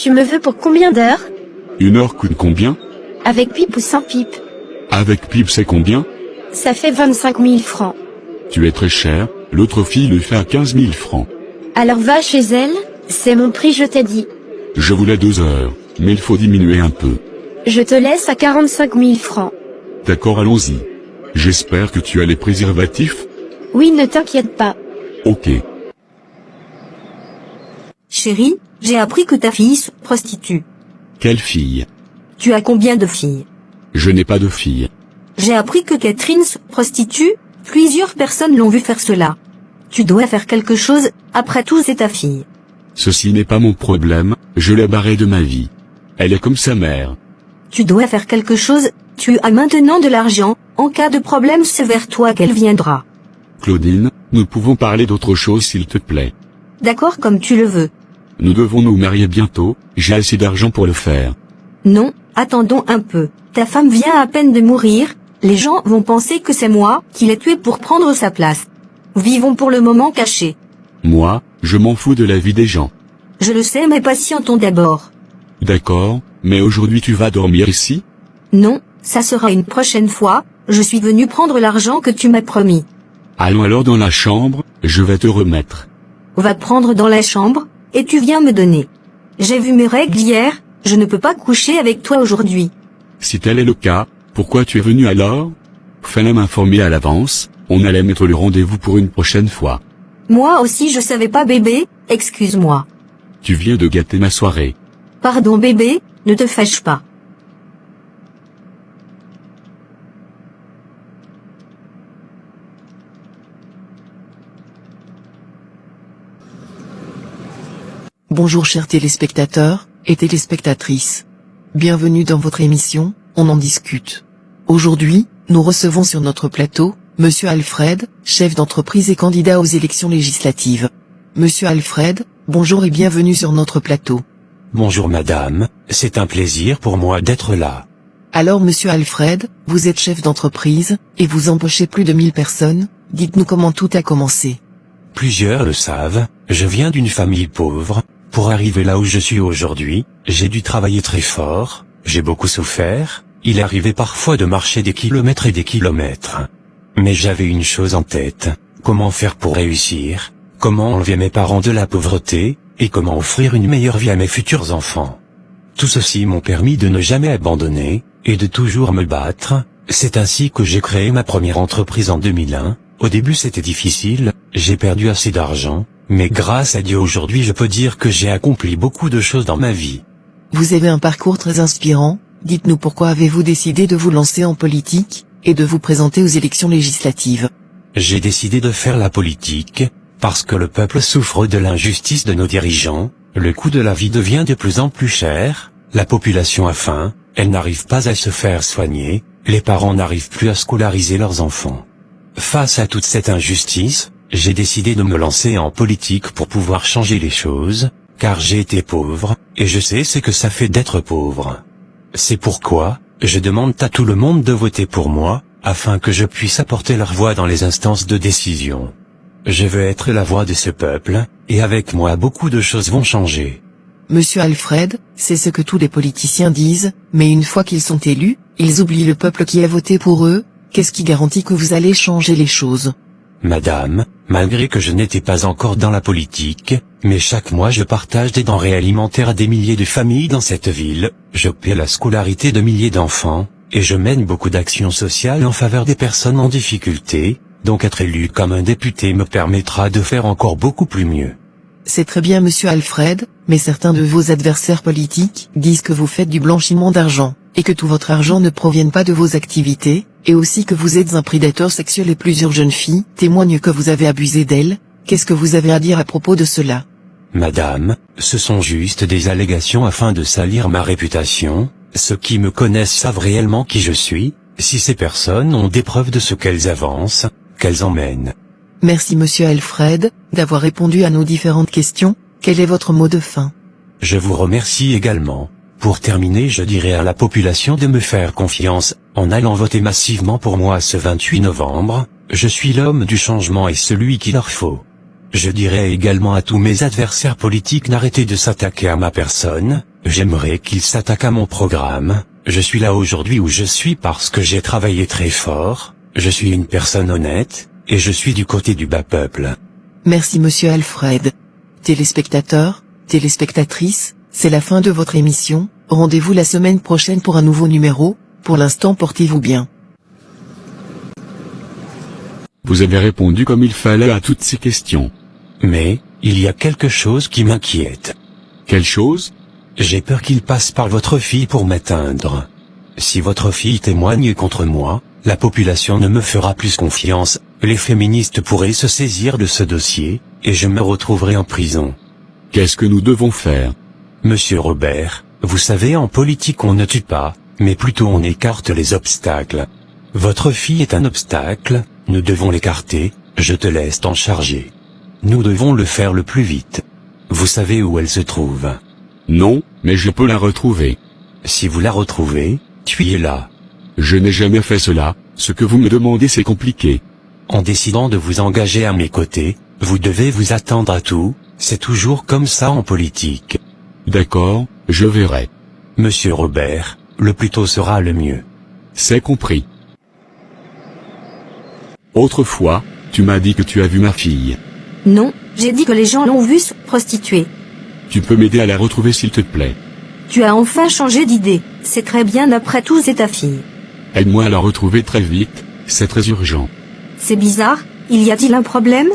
Tu me veux pour combien d'heures? 1 heure coûte combien? Avec pipe ou sans pipe? Avec pipe c'est combien? Ça fait 25 000 francs. Tu es très cher, l'autre fille le fait à 15 000 francs. Alors va chez elle, c'est mon prix je t'ai dit. Je voulais 2 heures, mais il faut diminuer un peu. Je te laisse à 45 000 francs. D'accord, allons-y. J'espère que tu as les préservatifs? Oui, ne t'inquiète pas. Ok. Chérie, j'ai appris que ta fille se prostitue. Quelle fille? Tu as combien de filles? Je n'ai pas de fille. J'ai appris que Catherine se prostitue, plusieurs personnes l'ont vu faire cela. Tu dois faire quelque chose, après tout c'est ta fille. Ceci n'est pas mon problème, je l'ai barrée de ma vie. Elle est comme sa mère. Tu dois faire quelque chose, tu as maintenant de l'argent, en cas de problème c'est vers toi qu'elle viendra. Claudine, nous pouvons parler d'autre chose s'il te plaît. D'accord comme tu le veux. Nous devons nous marier bientôt, j'ai assez d'argent pour le faire. Non, attendons un peu. Ta femme vient à peine de mourir, les gens vont penser que c'est moi qui l'ai tuée pour prendre sa place. Vivons pour le moment cachés. Moi, je m'en fous de la vie des gens. Je le sais mais patientons d'abord. D'accord, mais aujourd'hui tu vas dormir ici? Non, ça sera une prochaine fois, je suis venu prendre l'argent que tu m'as promis. Allons alors dans la chambre, je vais te remettre. Va prendre dans la chambre, et tu viens me donner. J'ai vu mes règles hier, je ne peux pas coucher avec toi aujourd'hui. Si tel est le cas, pourquoi tu es venu alors? Fallait m'informer à l'avance, on allait mettre le rendez-vous pour une prochaine fois. Moi aussi je savais pas bébé, excuse-moi. Tu viens de gâter ma soirée. Pardon bébé, ne te fâche pas. Bonjour chers téléspectateurs et téléspectatrices. Bienvenue dans votre émission, On en discute. Aujourd'hui, nous recevons sur notre plateau, Monsieur Alfred, chef d'entreprise et candidat aux élections législatives. Monsieur Alfred, bonjour et bienvenue sur notre plateau. Bonjour madame, c'est un plaisir pour moi d'être là. Alors Monsieur Alfred, vous êtes chef d'entreprise, et vous embauchez plus de 1000 personnes, dites-nous comment tout a commencé. Plusieurs le savent, je viens d'une famille pauvre. Pour arriver là où je suis aujourd'hui, j'ai dû travailler très fort, j'ai beaucoup souffert, il arrivait parfois de marcher des kilomètres et des kilomètres. Mais j'avais une chose en tête, comment faire pour réussir, comment enlever mes parents de la pauvreté, et comment offrir une meilleure vie à mes futurs enfants. Tout ceci m'ont permis de ne jamais abandonner, et de toujours me battre. C'est ainsi que j'ai créé ma première entreprise en 2001, au début c'était difficile, j'ai perdu assez d'argent, mais grâce à Dieu aujourd'hui je peux dire que j'ai accompli beaucoup de choses dans ma vie. Vous avez un parcours très inspirant, dites-nous pourquoi avez-vous décidé de vous lancer en politique, et de vous présenter aux élections législatives. J'ai décidé de faire la politique, parce que le peuple souffre de l'injustice de nos dirigeants, le coût de la vie devient de plus en plus cher, la population a faim, elle n'arrive pas à se faire soigner, les parents n'arrivent plus à scolariser leurs enfants. Face à toute cette injustice, j'ai décidé de me lancer en politique pour pouvoir changer les choses, car j'ai été pauvre, et je sais ce que ça fait d'être pauvre. C'est pourquoi, je demande à tout le monde de voter pour moi, afin que je puisse apporter leur voix dans les instances de décision. Je veux être la voix de ce peuple, et avec moi beaucoup de choses vont changer. Monsieur Alfred, c'est ce que tous les politiciens disent, mais une fois qu'ils sont élus, ils oublient le peuple qui a voté pour eux. Qu'est-ce qui garantit que vous allez changer les choses? Madame, malgré que je n'étais pas encore dans la politique, mais chaque mois je partage des denrées alimentaires à des milliers de familles dans cette ville, je paie la scolarité de milliers d'enfants, et je mène beaucoup d'actions sociales en faveur des personnes en difficulté, donc être élu comme un député me permettra de faire encore beaucoup plus mieux. C'est très bien Monsieur Alfred, mais certains de vos adversaires politiques disent que vous faites du blanchiment d'argent, et que tout votre argent ne provienne pas de vos activités, et aussi que vous êtes un prédateur sexuel et plusieurs jeunes filles témoignent que vous avez abusé d'elles. Qu'est-ce que vous avez à dire à propos de cela? Madame, ce sont juste des allégations afin de salir ma réputation, ceux qui me connaissent savent réellement qui je suis, si ces personnes ont des preuves de ce qu'elles avancent, qu'elles emmènent. Merci Monsieur Alfred, d'avoir répondu à nos différentes questions. Quel est votre mot de fin? Je vous remercie également. Pour terminer, je dirai à la population de me faire confiance, en allant voter massivement pour moi ce 28 novembre, je suis l'homme du changement et celui qu'il leur faut. Je dirai également à tous mes adversaires politiques d'arrêter de s'attaquer à ma personne, j'aimerais qu'il s'attaque à mon programme. Je suis là aujourd'hui où je suis parce que j'ai travaillé très fort, je suis une personne honnête, et je suis du côté du bas peuple. Merci monsieur Alfred. Téléspectateurs, téléspectatrices, c'est la fin de votre émission. Rendez-vous la semaine prochaine pour un nouveau numéro. Pour l'instant, portez-vous bien. Vous avez répondu comme il fallait à toutes ces questions. Mais, il y a quelque chose qui m'inquiète. Quelle chose? J'ai peur qu'il passe par votre fille pour m'atteindre. Si votre fille témoigne contre moi, la population ne me fera plus confiance, les féministes pourraient se saisir de ce dossier, et je me retrouverai en prison. Qu'est-ce que nous devons faire? Monsieur Robert, vous savez, en politique on ne tue pas, mais plutôt on écarte les obstacles. Votre fille est un obstacle, nous devons l'écarter, je te laisse t'en charger. Nous devons le faire le plus vite. Vous savez où elle se trouve? Non, mais je peux la retrouver. Si vous la retrouvez, tuez-la. Je n'ai jamais fait cela, ce que vous me demandez c'est compliqué. En décidant de vous engager à mes côtés, vous devez vous attendre à tout, c'est toujours comme ça en politique. D'accord, je verrai. Monsieur Robert, le plus tôt sera le mieux. C'est compris. Autrefois, tu m'as dit que tu as vu ma fille. Non, j'ai dit que les gens l'ont vue se prostituer. Tu peux m'aider à la retrouver s'il te plaît. Tu as enfin changé d'idée. C'est très bien, après tout c'est ta fille. Aide-moi à la retrouver très vite, c'est très urgent. C'est bizarre, y a-t-il un problème?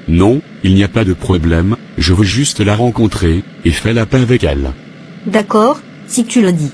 Non, il n'y a pas de problème, je veux juste la rencontrer, et fais la paix avec elle. D'accord, si tu le dis.